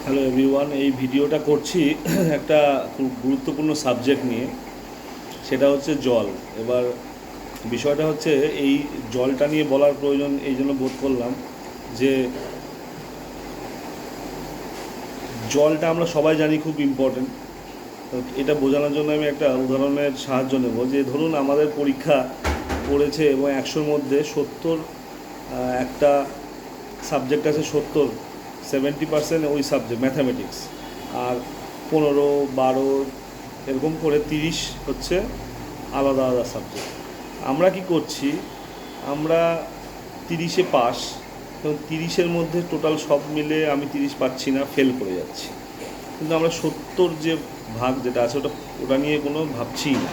Hello everyone, এই ভিডিওটা করছি একটা খুব গুরুত্বপূর্ণ সাবজেক্ট নিয়ে। সেটা হচ্ছে জল। এবার বিষয়টা হচ্ছে এই জলটা নিয়ে বলার প্রয়োজন এই জন্য বোধ করলাম যে জলটা আমরা সবাই জানি খুব ইম্পর্টেন্ট। এটা বোঝানোর জন্য আমি একটা উদাহরণের সাহায্য নেব। যে ধরুন আমাদের পরীক্ষা পড়েছে এবং 100-র মধ্যে 70 একটা সাবজেক্ট আছে, 70 ওই সাবজেক্ট ম্যাথামেটিক্স, আর 15-12 এরকম করে 30 হচ্ছে আলাদা আলাদা সাবজেক্ট। আমরা কি করছি, আমরা 30-এ পাস, এবং 30-এর মধ্যে টোটাল সব মিলে আমি 30 পাচ্ছি না, ফেল করে যাচ্ছি। কিন্তু আমরা 70 যে ভাগ যেটা আছে ওটা ওটা নিয়ে কোনো ভাবছিই না।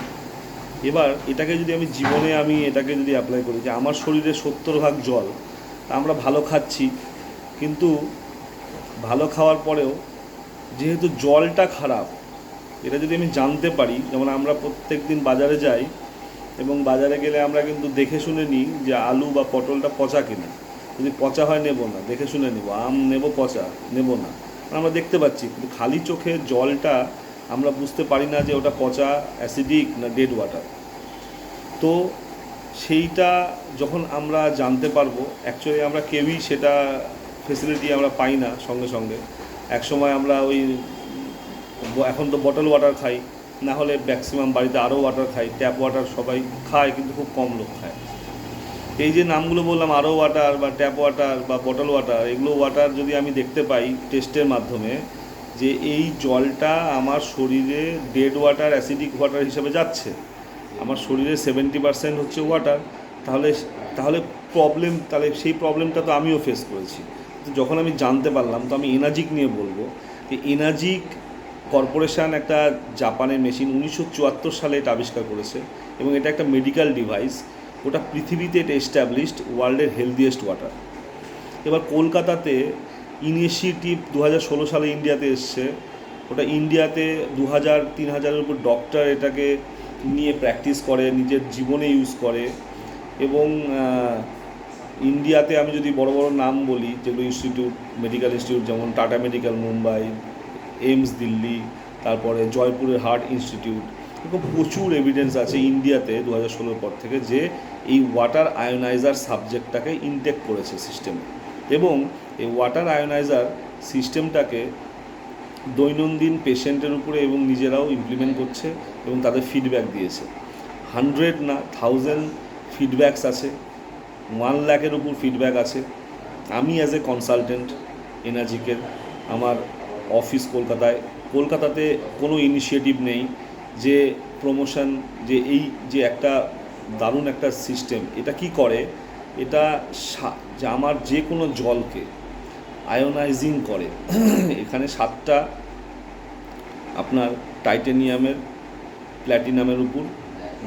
এবার এটাকে যদি আমি জীবনে এটাকে যদি অ্যাপ্লাই করি যে আমার শরীরে 70 ভাগ জল, তা আমরা ভালো খাচ্ছি, কিন্তু ভালো খাওয়ার পরেও যেহেতু জলটা খারাপ, এটা যদি আমি জানতে পারি, যেমন আমরা প্রত্যেক দিন বাজারে যাই এবং বাজারে গেলে আমরা কিন্তু দেখে শুনে নিই যে আলু বা পটলটা পচা কিনা। যদি পচা হয় নেব না, দেখে শুনে নেব। আম নেব, পচা নেব না, আমরা দেখতে পাচ্ছি, কিন্তু খালি চোখে জলটা আমরা বুঝতে পারি না যে ওটা পচা, অ্যাসিডিক না ডেড ওয়াটার। তো সেইটা যখন আমরা জানতে পারবো, অ্যাকচুয়ালি আমরা কেউই সেটা ফেসিলিটি আমরা পাই না সঙ্গে সঙ্গে। একসময় আমরা এখন তো বটল ওয়াটার খাই, না হলে ম্যাক্সিমাম বাড়িতে আরও ওয়াটার খাই, ট্যাপ ওয়াটার সবাই খায় কিন্তু খুব কম লোক খায়। এই যে নামগুলো বললাম, আরও ওয়াটার বা ট্যাপ ওয়াটার বা বটল ওয়াটার, এগুলো ওয়াটার যদি আমি দেখতে পাই টেস্টের মাধ্যমে যে এই জলটা আমার শরীরে ডেড ওয়াটার, অ্যাসিডিক ওয়াটার হিসেবে যাচ্ছে, আমার শরীরে 70% হচ্ছে ওয়াটার, তাহলে তাহলে তাহলে সেই প্রবলেমটা তো আমিও ফেস করেছি। তো যখন আমি জানতে পারলাম, তো আমি এনার্জিক নিয়ে বলবো যে এনার্জিক কর্পোরেশন একটা জাপানের মেশিন 1974 সালে এটা আবিষ্কার করেছে, এবং এটা একটা মেডিকেল ডিভাইস। ওটা পৃথিবীতে এটা এস্টাবলিশড ওয়ার্ল্ডের হেলদিয়েস্ট ওয়াটার। এবার কলকাতাতে ইনিশিয়েটিভ 2016 সালে ইন্ডিয়াতে এসছে। ওটা ইন্ডিয়াতে 2000-3000-এর উপর ডক্টর এটাকে নিয়ে প্র্যাকটিস করে, নিজের জীবনে ইউজ করে। এবং ইন্ডিয়াতে আমি যদি বড় বড় নাম বলি, যেগুলো ইনস্টিটিউট, মেডিকেল ইনস্টিটিউট, যেমন টাটা মেডিকেল মুম্বাই, এইমস দিল্লি, তারপরে জয়পুরের হার্ট ইনস্টিটিউট, এরকম প্রচুর এভিডেন্স আছে ইন্ডিয়াতে 2016 পর থেকে যে এই ওয়াটার আয়োনাইজার সাবজেক্টটাকে ইনটেক করেছে সিস্টেমে, এবং এই ওয়াটার আয়োনাইজার সিস্টেমটাকে দৈনন্দিন পেশেন্টের উপরে এবং নিজেরাও ইমপ্লিমেন্ট করছে এবং তাদের ফিডব্যাক দিয়েছে। 100 না 1000 ফিডব্যাকস আছে, 1 লাখের উপর ফিডব্যাক আছে। আমি অ্যাজ এ কনসালটেন্ট এনার্জিকের, আমার অফিস কলকাতাতে কোনো ইনিশিয়েটিভ নেই যে প্রমোশন, যে এই যে একটা দারুণ একটা সিস্টেম। এটা কি করে, এটা যে আমার যে কোনো জলকে আয়োনাইজিং করে। এখানে 7টা আপনার টাইটেনিয়ামের, প্ল্যাটিনামের উপর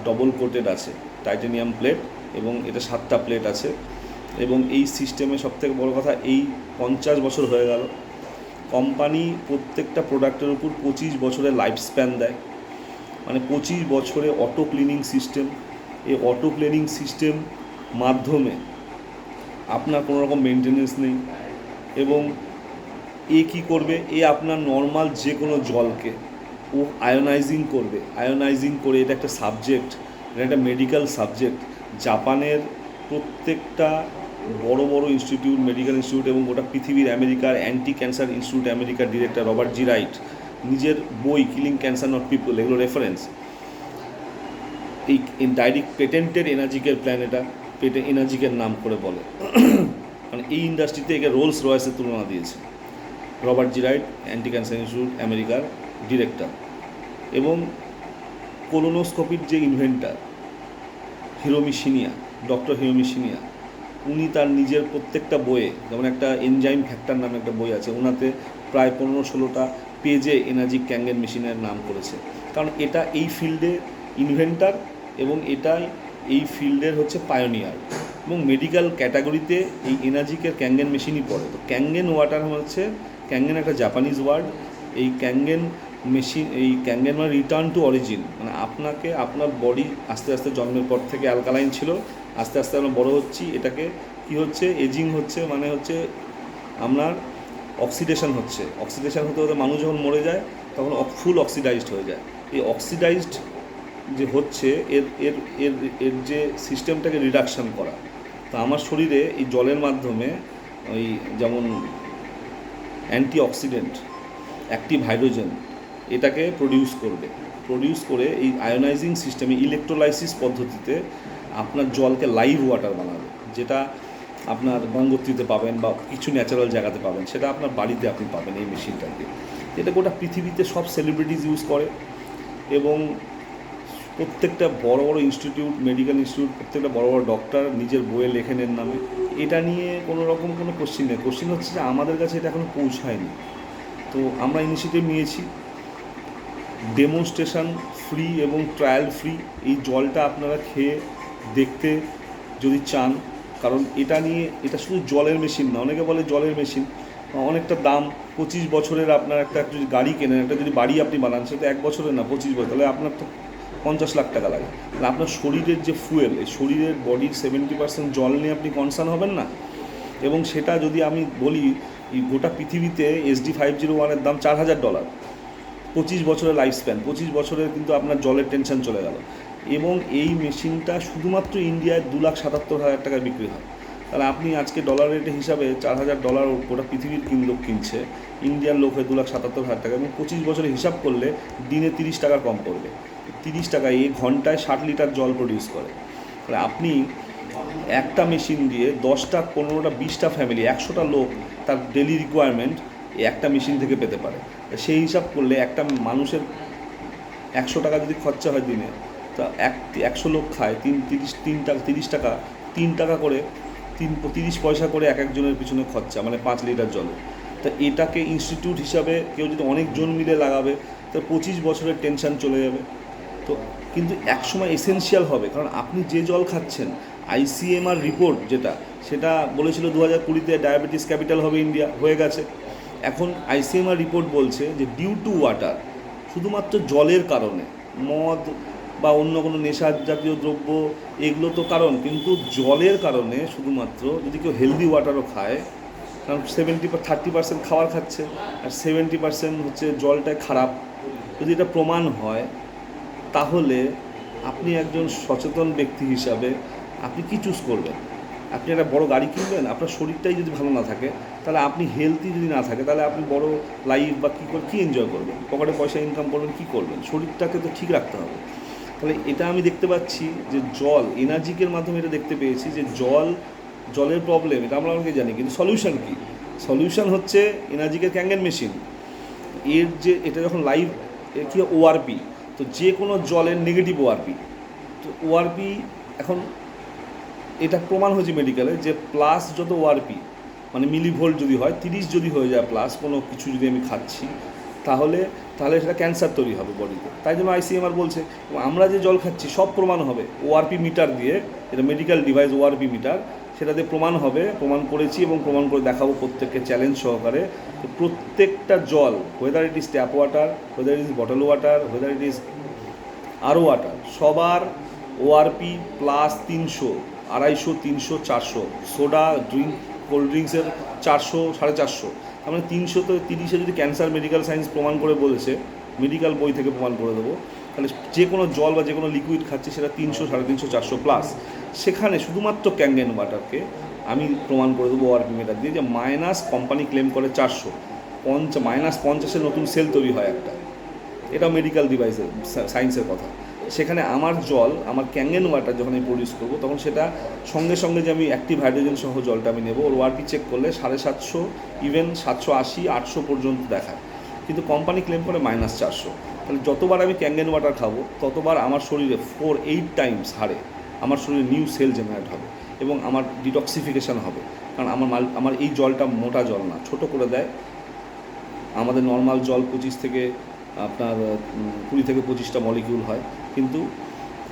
ডবল কোটেড আছে টাইটেনিয়াম প্লেট, এবং এটা 7টা প্লেট আছে। এবং এই সিস্টেমে সবথেকে বড় কথা, এই 50 বছর হয়ে গেল, কোম্পানি প্রত্যেকটা প্রোডাক্টের উপর 25 বছরের লাইফ স্প্যান দেয়, মানে 25 বছরে অটো ক্লিনিং সিস্টেম। এই অটো ক্লিনিং সিস্টেম মাধ্যমে আপনার কোনো রকম মেনটেনেন্স নেই। এবং কী করবে, আপনার নর্মাল যে কোনো জলকে ও আয়োনাইজিং করবে, আয়োনাইজিং করে, এটা একটা সাবজেক্ট, এটা একটা মেডিকেল সাবজেক্ট। জাপানের প্রত্যেকটা বড় বড় ইনস্টিটিউট, মেডিকেল ইনস্টিটিউট, এবং গোটা পৃথিবীর, আমেরিকার অ্যান্টি ক্যান্সার ইনস্টিটিউট আমেরিকার ডিরেক্টর রবার্ট জি রাইট নিজের বই কিলিং ক্যান্সার নট পিপল, এগুলো রেফারেন্স। এই ডাইরেক্ট পেটেন্টেড এনার্জিকের প্ল্যান, এটা এনার্জিকের নাম করে বলে। মানে এই ইন্ডাস্ট্রিতে একে রোলস রয়েসের তুলনা দিয়েছে রবার্ট জি রাইট, অ্যান্টি ক্যান্সার ইনস্টিটিউট আমেরিকার ডিরেক্টর। এবং কোলোনোস্কোপির যে ইনভেন্টার ডক্টর হিরোমি শিনিয়া, উনি তার নিজের প্রত্যেকটা বইয়ে, যেমন একটা এনজাইম ফ্যাক্টর নামে একটা বই আছে, ওনাতে প্রায় 15-16টা পেজে এনার্জিক ক্যাঙ্গেন মেশিনের নাম করেছে। কারণ এটা এই ফিল্ডে ইনভেন্টার, এবং এটাই এই ফিল্ডের হচ্ছে পায়োনিয়ার। এবং মেডিকেল ক্যাটাগরিতে এই এনার্জিকের ক্যাঙ্গেন মেশিনই পড়ে। তো ক্যাঙ্গেন ওয়াটার হচ্ছে, ক্যাঙ্গেন একটা জাপানিজ ওয়ার্ড। এই ক্যাঙ্গেন মেশিন, এই ক্যাঙ্গেন মানে রিটার্ন টু অরিজিন, মানে আপনাকে আপনার বডি আস্তে আস্তে জন্মের পর থেকে অ্যালকালাইন ছিল, আস্তে আস্তে আমরা বড়ো হচ্ছি, এটাকে কি হচ্ছে, এজিং হচ্ছে, মানে হচ্ছে আপনার অক্সিডেশন হচ্ছে, অক্সিডেশন হতে হতে মানুষ যখন মরে যায় তখন ফুল অক্সিডাইজড হয়ে যায়। এই অক্সিডাইজড যে হচ্ছে এর এর এর এর যে সিস্টেমটাকে রিডাকশান করা। তো আমার শরীরে এই জলের মাধ্যমে ওই যেমন অ্যান্টিঅক্সিডেন্ট, অ্যাক্টিভ হাইড্রোজেন এটাকে প্রডিউস করে এই আয়োনাইজিং সিস্টেমে ইলেকট্রোলাইসিস পদ্ধতিতে আপনার জলকে লাইভ ওয়াটার বানাবে, যেটা আপনার গঙ্গোত্রীতে পাবেন বা কিছু ন্যাচারাল জায়গাতে পাবেন, সেটা আপনার বাড়িতে আপনি পাবেন এই মেশিনটাকে। এটা গোটা পৃথিবীতে সব সেলিব্রিটিজ ইউজ করে এবং প্রত্যেকটা বড় বড় ইনস্টিটিউট, মেডিকেল ইনস্টিটিউট, প্রত্যেকটা বড় বড় ডক্টর নিজের বইয়ে লেখেন এর নামে। এটা নিয়ে কোনো রকম কোনো কোশ্চিন নেই। কোশ্চিন হচ্ছে যে আমাদের কাছে এটা এখনও পৌঁছায়নি। তো আমরা ইনিশিয়েটিভ নিয়েছি, ডেমনস্ট্রেশন ফ্রি এবং ট্রায়াল ফ্রি। এই জলটা আপনারা খেয়ে দেখতে যদি চান, কারণ এটা শুধু জলের মেশিন না। অনেকে বলে জলের মেশিন অনেকটা দাম, 25 বছরের আপনার একটা যদি গাড়ি কেনেন, একটা যদি বাড়ি আপনি বানান, সেটা 1 বছরের না 25 বছর, তাহলে আপনার তো 50 লাখ টাকা লাগে। তাহলে আপনার শরীরের যে ফুয়েল, এই শরীরের বডির 70% জল নিয়ে আপনি কনসার্ন হবেন না। এবং সেটা যদি আমি বলি, এই গোটা পৃথিবীতে SD501-এর দাম $4000, 25 বছরের লাইফ স্প্যান, 25 বছরের কিন্তু আপনার জলের টেনশন চলে গেল। এবং এই মেশিনটা শুধুমাত্র ইন্ডিয়ায় 2,77,000 টাকায় বিক্রি হয়। তাহলে আপনি আজকে ডলার রেটে হিসাবে $4000 গোটা পৃথিবীর লোক কিনছে, ইন্ডিয়ান লোক হয়ে 2,77,000 টাকা, এবং 25 বছরে হিসাব করলে দিনে 30 টাকা কম পড়বে। 30 টাকায় এই ঘন্টায় 60 লিটার জল প্রডিউস করে। তাহলে আপনি একটা মেশিন দিয়ে 10টা, 15টা, 20টা ফ্যামিলি, 100টা লোক তার ডেলি রিকোয়ারমেন্ট একটা মেশিন থেকে পেতে পারে। সেই হিসাব করলে একটা মানুষের 100 টাকা যদি খরচা হয় দিনে, তা 100 লোক খায় 30 টাকা, 3 টাকা করে, 30 পয়সা করে এক একজনের পিছনে খরচা, মানে 5 লিটার জলে। তা এটাকে ইনস্টিটিউট হিসাবে কেউ যদি অনেকজন মিলে লাগাবে, তা 25 বছরের টেনশন চলে যাবে। তো কিন্তু একসময় এসেনশিয়াল হবে, কারণ আপনি যে জল খাচ্ছেন, ICMR রিপোর্ট সেটা বলেছিল 2020-তে ডায়াবেটিস ক্যাপিটাল হবে ইন্ডিয়া, হয়ে গেছে। এখন ICMR রিপোর্ট বলছে যে ডিউ টু ওয়াটার, শুধুমাত্র জলের কারণে, মদ বা অন্য কোনো নেশার জাতীয় দ্রব্য এগুলো তো কারণ, কিন্তু জলের কারণে শুধুমাত্র যদি কেউ হেলদি ওয়াটারও খায়, কারণ 30% খাবার খাচ্ছে আর 70% হচ্ছে জলটাই খারাপ, যদি এটা প্রমাণ হয়, তাহলে আপনি একজন সচেতন ব্যক্তি হিসাবে আপনি কি চুজ করবেন? আপনি একটা বড় গাড়ি কিনবেন, আপনার শরীরটাই যদি ভালো না থাকে, তাহলে আপনি হেলদি যদি না থাকে, তাহলে আপনি বড় লাইফ বা কী এনজয় করবেন? পকেটে পয়সা ইনকাম করবেন, কী করবেন? শরীরটাকে তো ঠিক রাখতে হবে। তাহলে এটা আমি দেখতে পাচ্ছি যে জল, এনার্জিকের মাধ্যমে এটা দেখতে পেয়েছি যে জলের প্রবলেম, এটা আমরা অনেকে জানি, কিন্তু সলিউশন কী? সলিউশন হচ্ছে এনার্জিকের ক্যাঙ্গেন মেশিন। এটা যখন লাইভ কী ORP, তো যে কোনো জলের নেগেটিভ ORP, তো ORP এখন এটা প্রমাণ হয়েছে মেডিকেলে যে প্লাস যত ORP, মানে মিলিভোল্ট যদি হয়, 30 যদি হয়ে যায় প্লাস কোনো কিছু যদি আমি খাচ্ছি, তাহলে সেটা ক্যান্সার তৈরি হবে বডিতে। তাই জন্য ICMR বলছে, আমরা যে জল খাচ্ছি সব প্রমাণ হবে ORP মিটার দিয়ে, এটা মেডিকেল ডিভাইস ORP মিটার, সেটা দিয়ে প্রমাণ হবে, প্রমাণ করেছি এবং প্রমাণ করে দেখাবো প্রত্যেককে চ্যালেঞ্জ সহকারে। তো প্রত্যেকটা জল, weather it is tap water, weather it is bottle water, weather it is আরও ওয়াটার, সবার ORP প্লাস 300, 250, 300, 400, সোডা কোল্ড ড্রিঙ্কসের 400, 450, তার মানে 300 তো 30-এ যদি ক্যান্সার মেডিকেল সায়েন্স প্রমাণ করে বলেছে, মেডিকেল বই থেকে প্রমাণ করে দেবো, তাহলে যে কোনো জল বা যে কোনো লিকুইড খাচ্ছি সেটা 300, 350, 400 প্লাস। সেখানে শুধুমাত্র ক্যাঙ্গেন ওয়াটারকে আমি প্রমাণ করে দেবো ORP মিটার দিয়ে যে মাইনাস, কোম্পানি ক্লেম করে 400, -50-এর নতুন সেল তৈরি হয় একটা। এটাও মেডিকেল ডিভাইসের সায়েন্সের কথা। সেখানে আমার জল, আমার ক্যাঙ্গেন ওয়াটার যখন আমি প্রডিউস করবো, তখন সেটা সঙ্গে সঙ্গে যে আমি অ্যাক্টিভ হাইড্রোজেন সহ জলটা আমি নেবো, ওর ORP চেক করলে 750, ইভেন 780, 800 পর্যন্ত দেখায়, কিন্তু কোম্পানি ক্লেম করে -400। তাহলে যতবার আমি ক্যাঙ্গেন ওয়াটার খাবো, ততবার আমার শরীরে 4-8 টাইমস হারে আমার শরীরে নিউ সেল জেনারেট হবে এবং আমার ডিটক্সিফিকেশান হবে। কারণ আমার এই জলটা মোটা জল না, ছোটো করে দেয়। আমাদের নর্মাল জল 20 থেকে 25টা মলিকিউল হয়, কিন্তু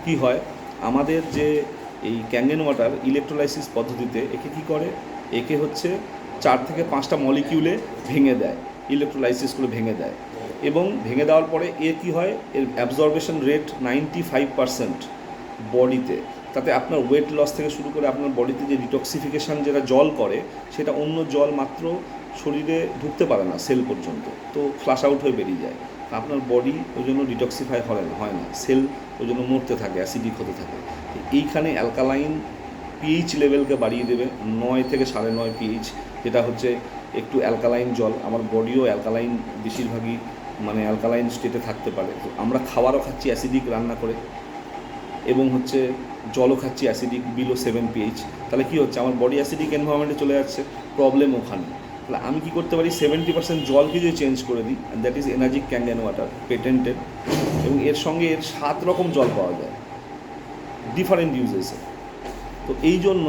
কি হয়, আমাদের যে এই ক্যাঙ্গেন ওয়াটার ইলেকট্রোলাইসিস পদ্ধতিতে একে কী করে, একে হচ্ছে 4 থেকে 5টা মলিকিউলে ভেঙে দেয়, ইলেকট্রোলাইসিস করে ভেঙে দেয়, এবং ভেঙে দেওয়ার পরে কী হয়, এর অ্যাবজর্বেশন রেট 95% বডিতে। তাতে আপনার ওয়েট লস থেকে শুরু করে আপনার বডিতে যে ডিটক্সিফিকেশান যেটা জল করে, সেটা অন্য জল মাত্র শরীরে ঢুকতে পারে না সেল পর্যন্ত, তো ফ্লাশ আউট হয়ে বেরিয়ে যায়। আপনার বডি ওই জন্য ডিটক্সিফাই হয় না, সেল ওই জন্য মরতে থাকে, অ্যাসিডিক হতে থাকে। এইখানে অ্যালকালাইন পিএইচ লেভেলকে বাড়িয়ে দেবে 9 থেকে 9.5 পিএইচ, যেটা হচ্ছে একটু অ্যালকালাইন জল। আমার বডিও অ্যালকালাইন বেশিরভাগই মানে অ্যালকালাইন স্টেটে থাকতে পারে। তো আমরা খাবারও খাচ্ছি অ্যাসিডিক রান্না করে, এবং হচ্ছে জলও খাচ্ছি অ্যাসিডিক বিলো 7 পিএইচ। তাহলে কী হচ্ছে, আমার বডি অ্যাসিডিক এনভায়রনমেন্টে চলে যাচ্ছে, প্রবলেম ওখানে। তাহলে আমি কী করতে পারি, 70% জলকে যদি চেঞ্জ করে দিই, and that is energetic Kangen water, patented, এবং এর সঙ্গে এর 7 রকম জল পাওয়া যায় ডিফারেন্ট ইউজেসে। তো এই জন্য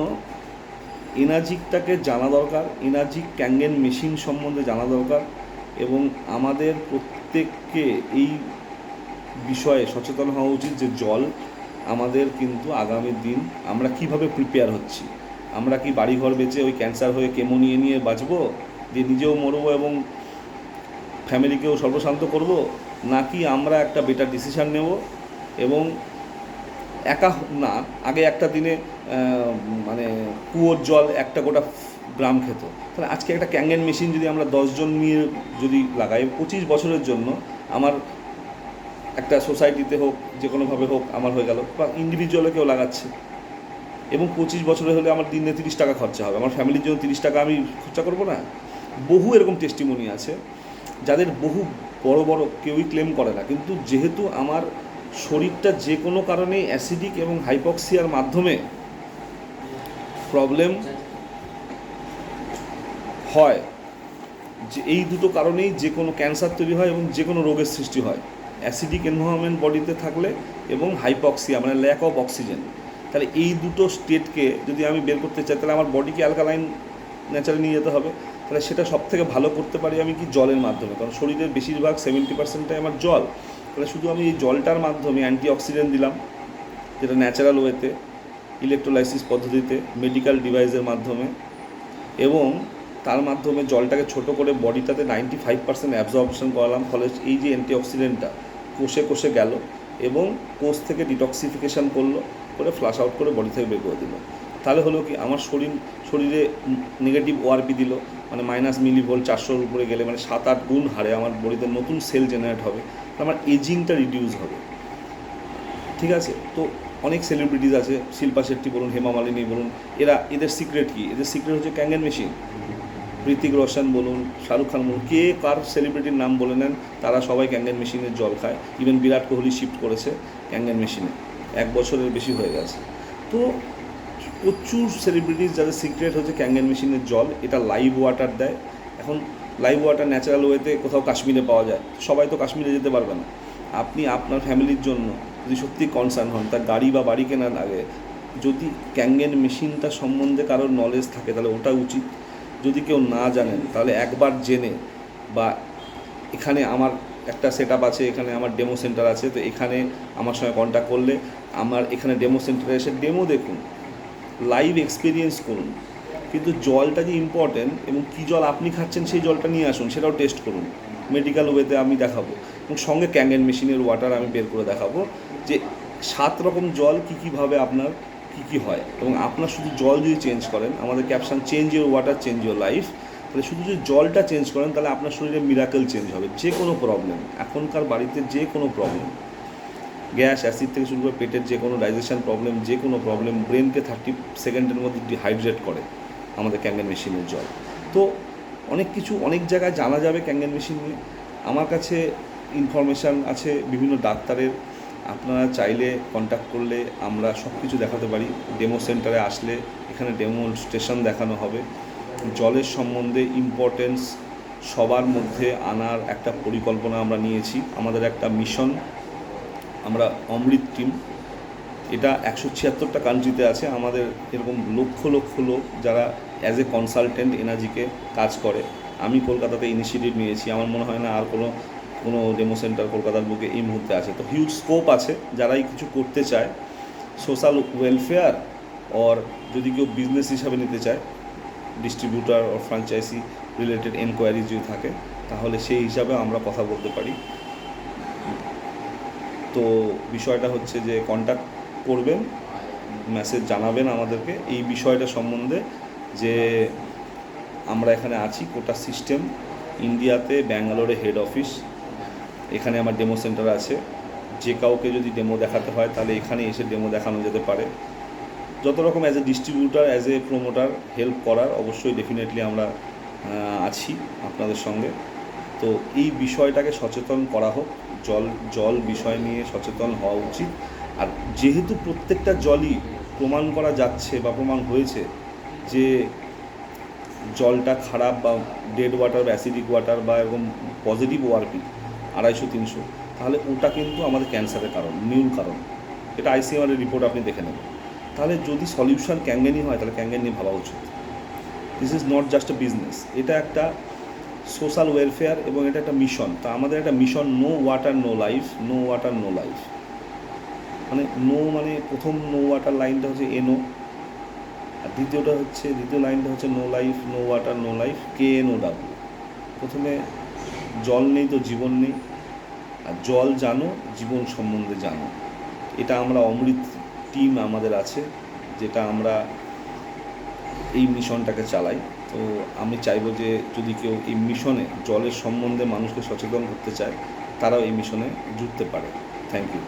এনার্জিকটাকে জানা দরকার, এনার্জিক ক্যাঙ্গেন মেশিন সম্বন্ধে জানা দরকার, এবং আমাদের প্রত্যেককে এই বিষয়ে সচেতন হওয়া উচিত যে জল আমাদের কিন্তু আগামী দিন আমরা কিভাবে প্রিপেয়ার হচ্ছি। আমরা কি বাড়িঘর বেঁচে ওই ক্যান্সার হয়ে কেমো নিয়ে বাঁচবো, দিয়ে নিজেও মরবো এবং ফ্যামিলিকেও সর্বশান্ত করব, নাকি আমরা একটা বেটার ডিসিশান নেব এবং একা না, আগে একটা দিনে মানে কুয়োর জল একটা গোটা গ্রাম খেত, তাহলে আজকে একটা ক্যাঙ্গেন মেশিন যদি আমরা 10 জন নিয়ে যদি লাগাই, 25 বছরের জন্য আমার একটা সোসাইটিতে হোক, যে কোনোভাবে হোক আমার হয়ে গেল, বা ইন্ডিভিজুয়ালে কেউ লাগাচ্ছে, এবং 25 বছরে হলে আমার দিনে 30 টাকা খরচা হবে, আমার ফ্যামিলির জন্য 30 টাকা আমি খরচা করবো না? বহু এরকম টেস্টিমনি আছে যাদের বহু বড় বড়, কেউই ক্লেম করে না, কিন্তু যেহেতু আমার শরীরটা যে কোনো কারণেই অ্যাসিডিক এবং হাইপক্সিয়ার মাধ্যমে প্রবলেম হয়, যে এই দুটো কারণেই যে কোনো ক্যান্সার তৈরি হয় এবং যে কোনো রোগের সৃষ্টি হয়, অ্যাসিডিক এনভায়রনমেন্ট বডিতে থাকলে এবং হাইপক্সিয়া মানে ল্যাক অফ অক্সিজেন। তাহলে এই দুটো স্টেটকে যদি আমি বের করতে চাই, তাহলে আমার বডিকে অ্যালকালাইন নেচারে নিয়ে যেতে হবে। তাহলে সেটা সব থেকে ভালো করতে পারি আমি কি, জলের মাধ্যমে, কারণ শরীরের বেশিরভাগ 70%টাই আমার জল। তাহলে শুধু আমি এই জলটার মাধ্যমে অ্যান্টিঅক্সিডেন্ট দিলাম, যেটা ন্যাচারাল ওয়েতে, ইলেকট্রোলাইসিস পদ্ধতিতে, মেডিকেল ডিভাইসের মাধ্যমে, এবং তার মাধ্যমে জলটাকে ছোট করে বডিটাতে 95% অ্যাবজর্পশন করালাম। ফলে এই যে অ্যান্টিঅক্সিডেন্টটা কোষে কোষে গেল এবং কোষ থেকে ডিটক্সিফিকেশান করলো, করে ফ্লাশ আউট করে বডি থেকে বের করে দিল। তাহলে হলো কি, আমার শরীরে নেগেটিভ ওআরপি দিল, মানে মাইনাস মিলিভোল্ট 400-র উপরে গেলে মানে 7-8 গুণ হারে আমার বডিতে নতুন সেল জেনারেট হবে, আমার এজিংটা রিডিউস হবে। ঠিক আছে? তো অনেক সেলিব্রিটিজ আছে, শিল্পা শেট্টি বলুন, হেমা মালিনী বলুন, এদের সিক্রেট কি? এদের সিক্রেট হচ্ছে ক্যাঙ্গেন মেশিন। ঋতিক রোশন বলুন, শাহরুখ খান বলুন, কে কার সেলিব্রিটির নাম বলে নেন, তারা সবাই ক্যাঙ্গেন মেশিনের জল খায়। ইভেন বিরাট কোহলি শিফট করেছে ক্যাঙ্গেন মেশিনে, 1 বছরের বেশি হয়ে গেছে। তো প্রচুর সেলিব্রিটিজ যাদের সিক্রেট হচ্ছে ক্যাঙ্গেন মেশিনের জল। এটা লাইভ ওয়াটার দেয়। এখন লাইভ ওয়াটার ন্যাচারাল ওয়েতে কোথাও কাশ্মীরে পাওয়া যায়, সবাই তো কাশ্মীরে যেতে পারবে না। আপনি আপনার ফ্যামিলির জন্য যদি সত্যি কনসার্ন হন, তার গাড়ি বা বাড়ি কেনার আগে যদি ক্যাঙ্গেন মেশিনটা সম্বন্ধে কারোর নলেজ থাকে, তাহলে ওটা উচিত। যদি কেউ না জানেন, তাহলে একবার জেনে, বা এখানে আমার একটা সেট আপ আছে, এখানে আমার ডেমো সেন্টার আছে, তো এখানে আমার সঙ্গে কন্ট্যাক্ট করলে আমার এখানে ডেমো সেন্টারে এসে ডেমো দেখুন, লাইভ এক্সপিরিয়েন্স করুন। কিন্তু জলটা যে ইম্পর্টেন্ট, এবং কী জল আপনি খাচ্ছেন সেই জলটা নিয়ে আসুন, সেটাও টেস্ট করুন। মেডিকেল ওয়েতে আমি দেখাবো, এবং সঙ্গে ক্যাঙ্গেন মেশিনের ওয়াটার আমি বের করে দেখাবো যে 7 রকম জল কীভাবে আপনার কী হয়। এবং আপনার শুধু জল যদি চেঞ্জ করেন, আমাদের caption change your water change your life, তাহলে শুধু যদি জলটা চেঞ্জ করেন, তাহলে আপনার শরীরে মিরাকেল চেঞ্জ হবে। যে কোনো প্রবলেম, এখনকার বাড়িতে যে কোনো প্রবলেম, গ্যাস, অ্যাসিড থেকে শুরু করে পেটের যে কোনো ডাইজেশন প্রবলেম, যে কোনো প্রবলেম, ব্রেনকে 30 সেকেন্ডের মধ্যে ডিহাইড্রেট করে আমাদের ক্যাঙ্গেন মেশিনের জল। তো অনেক কিছু অনেক জায়গায় জানা যাবে ক্যাঙ্গেন মেশিন নিয়ে। আমার কাছে ইনফরমেশান আছে বিভিন্ন ডাক্তারের, আপনারা চাইলে কন্ট্যাক্ট করলে আমরা সব কিছু দেখাতে পারি। ডেমো সেন্টারে আসলে এখানে ডেমনস্ট্রেশন দেখানো হবে। জলের সম্বন্ধে ইম্পর্টেন্স সবার মধ্যে আনার একটা পরিকল্পনা আমরা নিয়েছি। আমাদের একটা মিশন, আমরা অমৃত টিম, এটা 176টা কান্ট্রিতে আছে। আমাদের এরকম লক্ষ লক্ষ লোক যারা অ্যাজ এ কনসালটেন্ট এনার্জিকে কাজ করে। আমি কলকাতাতে ইনিশিয়েটিভ নিয়েছি, আমার মনে হয় না আর কোনো ডেমো সেন্টার কলকাতার বুকে এই মুহূর্তে আছে। তো হিউজ স্কোপ আছে, যারাই কিছু করতে চায়, সোশ্যাল ওয়েলফেয়ার, অর যদি কেউ বিজনেস হিসাবে নিতে চায়, ডিস্ট্রিবিউটার ও ফ্র্যাঞ্চাইজি রিলেটেড এনকোয়ারিজ যদি থাকে, তাহলে সেই হিসাবে আমরা কথা বলতে পারি। তো বিষয়টা হচ্ছে যে কন্ট্যাক্ট করবেন, মেসেজ জানাবেন আমাদেরকে এই বিষয়টা সম্বন্ধে, যে আমরা এখানে আছি কোটা সিস্টেম ইন্ডিয়াতে, ব্যাঙ্গালোরে হেড অফিস। এখানে আমার ডেমো সেন্টার আছে। যে কাউকে যদি ডেমো দেখাতে হয় তাহলে এখানে এসে ডেমো দেখানো যেতে পারে। যত রকম as a distributor, as a promoter help করার অবশ্যই ডেফিনেটলি আমরা আছি আপনাদের সঙ্গে। তো এই বিষয়টাকে সচেতন করা হোক, জল বিষয় নিয়ে সচেতন হওয়া উচিত। আর যেহেতু প্রত্যেকটা জলই প্রমাণ করা যাচ্ছে বা প্রমাণ হয়েছে যে জলটা খারাপ বা ডেড ওয়াটার বা অ্যাসিডিক ওয়াটার বা এরকম পজিটিভ ওআরপি 250-300, তাহলে ওটা কিন্তু আমাদের ক্যান্সারের কারণ, মূল কারণ। এটা আইসিএমআর রিপোর্ট আপনি দেখে নেবেন। তাহলে যদি সলিউশন ক্যাঙ্গেনি হয় তাহলে ক্যাঙ্গেন নিয়ে ভাবা উচিত। This is not just a business, এটা একটা সোশ্যাল ওয়েলফেয়ার এবং এটা একটা মিশন। তা আমাদের একটা mission, no water no life, no water no life. মানে নো মানে প্রথম নো ওয়াটার লাইনটা হচ্ছে এনও, আর দ্বিতীয় লাইনটা হচ্ছে no life, no water no life, KNOW। প্রথমে জল নেই তো জীবন নেই, আর জল জানো, জীবন সম্বন্ধে জানো। এটা আমরা অমৃত টিম আমাদের আছে, যেটা আমরা এই মিশনটাকে চালাই। তো আমি চাইবো যে যদি কেউ এই মিশনে জলের সম্বন্ধে মানুষকে সচেতন করতে চায়, তারাও এই মিশনে জুড়তে পারে। Thank you.